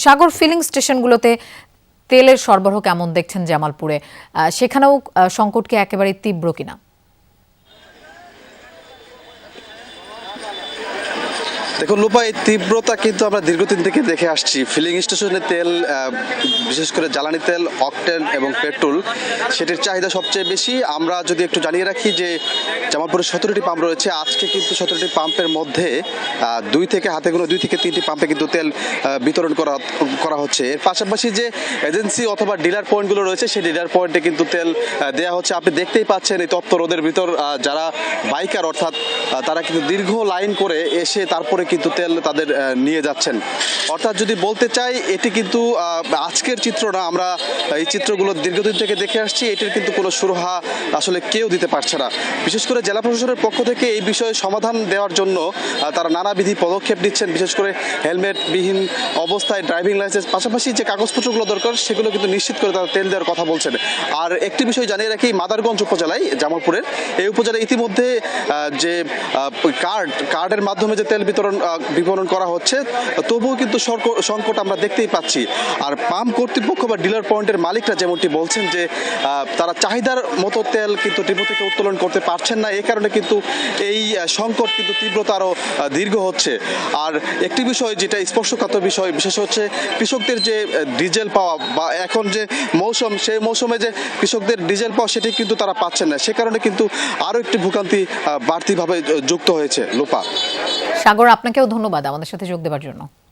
সাগর feeling স্টেশনগুলোতে তেলের সরবরাহ কেমন দেখছেন জামালপুরে? সেখানেও সংকট কি একেবারে তীব্র কিনা? দেখুন লোপা, এই তীব্রতা কিন্তু আমরা দীর্ঘদিন থেকে দেখে আসছি। ফিলিং স্টেশনে তেল, বিশেষ করে জ্বালানি তেল, অকটেন এবং পেট্রোল, সেটির চাহিদা সবচেয়ে বেশি। আমরা যদি একটু জানিয়ে রাখি যে জামালপুরে 17টি পাম্প রয়েছে। আজকে কিন্তু 17টি পাম্পের মধ্যে দুই থেকে 3টি পাম্পে কিন্তু তেল বিতরণ করা হচ্ছে। এর পাশাপাশি যে এজেন্সি অথবা ডিলার পয়েন্টগুলো রয়েছে, সেই ডিলার পয়েন্টে কিন্তু তেল দেওয়া হচ্ছে। আপনি দেখতেই পাচ্ছেন এই তপ্ত রোদের ভিতর যারা বাইকার, অর্থাৎ তারা কিন্তু দীর্ঘ লাইন করে এসে তারপরে কিন্তু তেল তাদের নিয়ে যাচ্ছেন। অর্থাৎ যদি বলতে চাই, এটি কিন্তু আজকের চিত্র না, আমরা এই চিত্রগুলো দীর্ঘদিন থেকে দেখে আসছি। এটির কিন্তু কোনো সুরাহা আসলে কেউ দিতে পারছে না। বিশেষ করে জেলা প্রশাসনের পক্ষ থেকে এই বিষয়ে সমাধান দেওয়ার জন্য তারা নানাবিধি পদক্ষেপ নিচ্ছেন। বিশেষ করে হেলমেটবিহীন অবস্থায় ড্রাইভিং লাইসেন্স, পাশাপাশি যে কাগজপত্রগুলো দরকার সেগুলো কিন্তু নিশ্চিত করে তারা তেল দেওয়ার কথা বলছেন। আর একটি বিষয় জানিয়ে রাখি, মাদারগঞ্জ উপজেলায়, জামালপুরের এই উপজেলায় ইতিমধ্যে যে কার্ডের মাধ্যমে যে তেল বিপণন করা হচ্ছে, তবুও কিন্তু সংকট আমরা দেখতেই পাচ্ছি। আর পাম্প কর্তৃপক্ষ বা ডিলার পয়েন্টের মালিকরা যেমনটি বলছেন যে তারা চাহিদার মতো তেল কিন্তু ডিপো থেকে উত্তোলন করতে পারছেন না। এই কারণে কিন্তু এই সংকট কিন্তু তীব্রতা আরও দীর্ঘ হচ্ছে। আর একটি বিষয় যেটা স্পর্শকাতর বিষয়, বিশেষ হচ্ছে কৃষকদের যে ডিজেল পাওয়া, বা এখন যে মৌসুম, সেই মৌসুমে যে কৃষকদের ডিজেল পাওয়া, সেটি কিন্তু তারা পাচ্ছেন না। সে কারণে কিন্তু আরও একটি ভোগান্তি বাড়তিভাবে যুক্ত হয়েছে। লোপা। সাগর, আপনাকেও ধন্যবাদ আমাদের সাথে যোগ দেওয়ার জন্য।